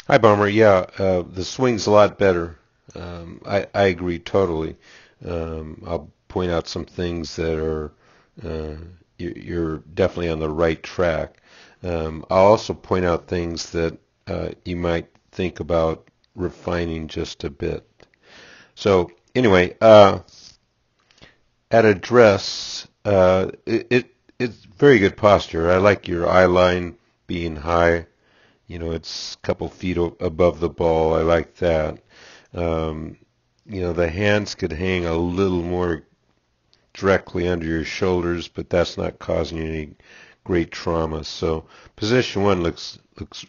Hi, Bomber. Yeah, the swing's a lot better. I agree totally. I'll point out some things that are uh, you're definitely on the right track. I'll also point out things that you might think about refining just a bit. So anyway, at address, it's very good posture. I like your eye line being high. You know, it's a couple feet above the ball. I like that. Um, you know, the hands could hang a little more directly under your shoulders, but that's not causing you any great trauma. So position one looks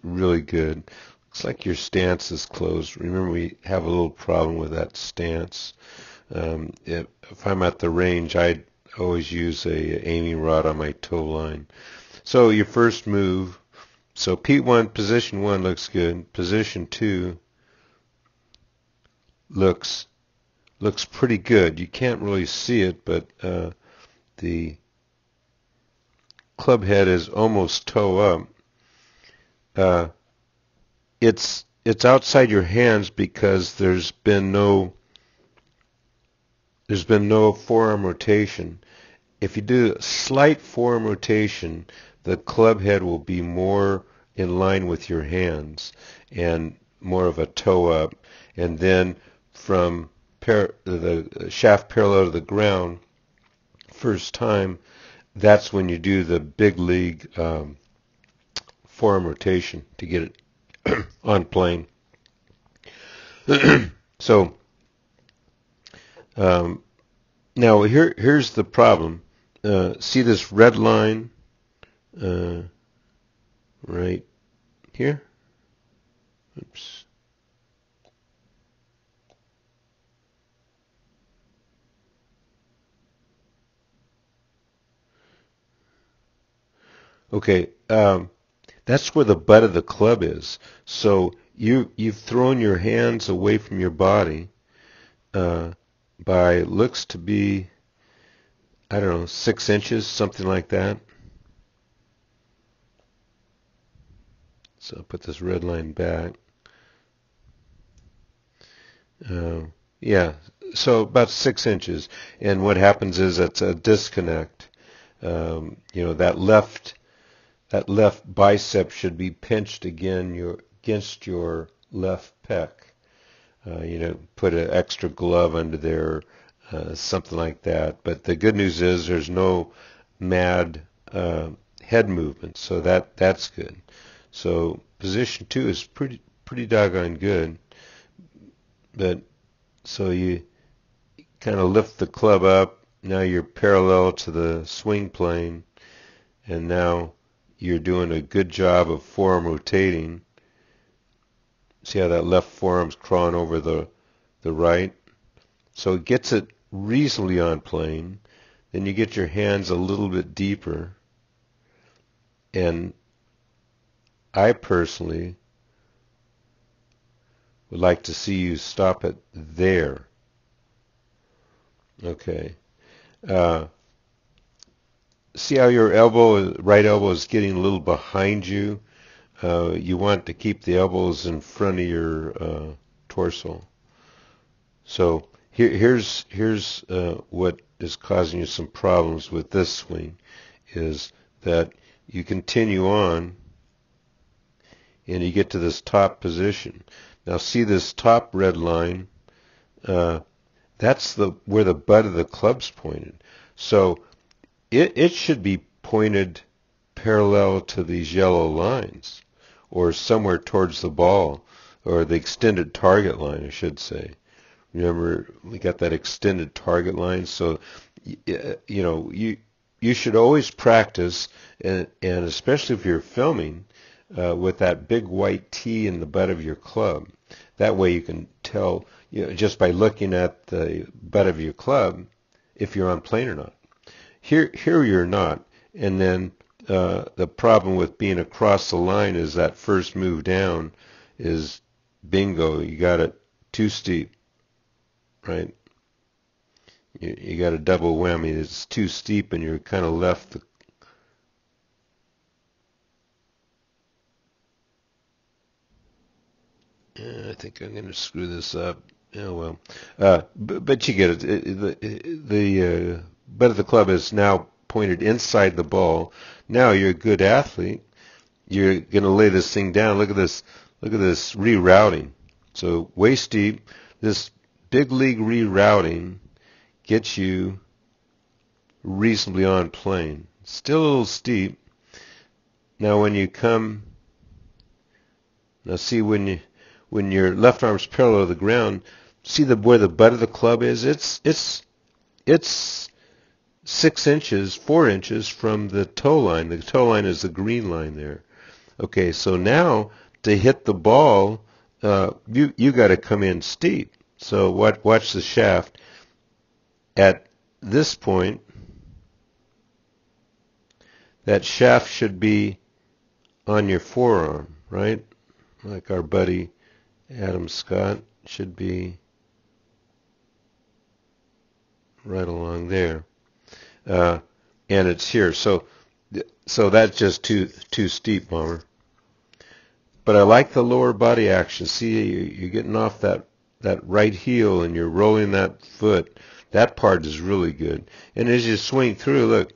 really good. Looks like your stance is closed. Remember, we have a little problem with that stance. If I'm at the range, I always use a aiming rod on my toe line. So your first move. So P1, position one looks good. Position two looks looks pretty good. You can't really see it, but the club head is almost toe up. Uh, it's outside your hands because there's been no forearm rotation. If you do a slight forearm rotation, the club head will be more in line with your hands and more of a toe up. And then from the shaft parallel to the ground, first time, that's when you do the big league forearm rotation to get it on plane. So um, now here's the problem. See this red line uh, right here? Oops. Okay, that's where the butt of the club is. So you've thrown your hands away from your body uh, by looks to be, I don't know, 6 inches, something like that. So I'll put this red line back. Uh, yeah, so about 6 inches. And what happens is it's a disconnect. You know, that left bicep should be pinched against your left pec. You know, put an extra glove under there, something like that. But the good news is there's no mad head movement, so that's good. So position two is pretty doggone good. But so you kind of lift the club up. Now you're parallel to the swing plane, and now you're doing a good job of forearm rotating. See how that left forearm's crawling over the right? So it gets it reasonably on plane. Then you get your hands a little bit deeper, and I personally would like to see you stop it there. Okay. Uh, See how your right elbow is getting a little behind you? You want to keep the elbows in front of your torso. So here's what is causing you some problems with this swing is that you continue on and you get to this top position. Now see this top red line? Uh, that's the where the butt of the club's pointed. So it should be pointed parallel to these yellow lines or somewhere towards the ball or the extended target line, I should say. Remember, we got that extended target line, so you know you should always practice, and especially if you're filming, with that big white T in the butt of your club. That way you can tell, you know, just by looking at the butt of your club if you're on plane or not. Here you're not, and then the problem with being across the line is that first move down is bingo. You got it too steep, right? You got a double whammy. It's too steep, and you're kind of left the. think I'm going to screw this up. Oh well, but you get it. The butt of the club is now pointed inside the ball. Now you're a good athlete. You're going to lay this thing down. Look at this. Look at this rerouting. So waist deep. This big league rerouting gets you reasonably on plane. Still a little steep. Now when you come, now see when your left arm's parallel to the ground, see where the butt of the club is? It's 6 inches, 4 inches from the toe line. The toe line is the green line there. Okay, so now to hit the ball, you got to come in steep. So watch the shaft. At this point, that shaft should be on your forearm, right? Like our buddy Adam Scott should be right along there. And it's here. So that's just too steep, Bomber. But I like the lower body action. See, you're getting off that right heel and you're rolling that foot. That part is really good. And as you swing through, look,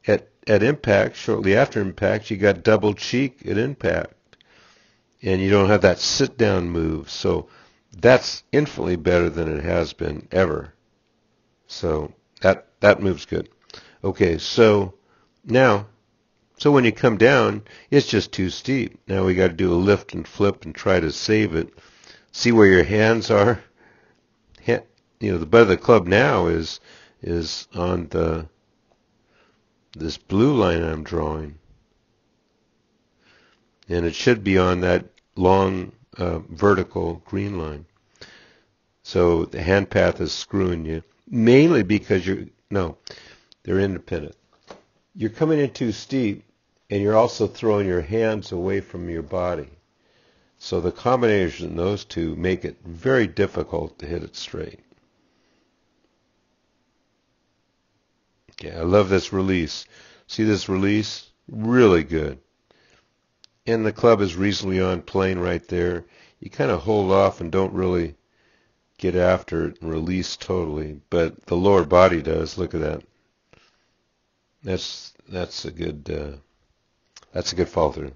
at impact, shortly after impact, you got double cheek at impact. And you don't have that sit-down move. So that's infinitely better than it has been ever. So that move's good. Okay, so now, so when you come down, it's just too steep. Now we got to do a lift and flip and try to save it. See where your hands are. The butt of the club now is on this blue line I'm drawing, and it should be on that long vertical green line. So the hand path is screwing you, mainly because they're independent. You're coming in too steep, and you're also throwing your hands away from your body. So the combination of those two make it very difficult to hit it straight. Okay, I love this release. See this release? Really good. And the club is reasonably on plane right there. You kind of hold off and don't really get after it and release totally, but the lower body does. Look at that. That's a good follow through.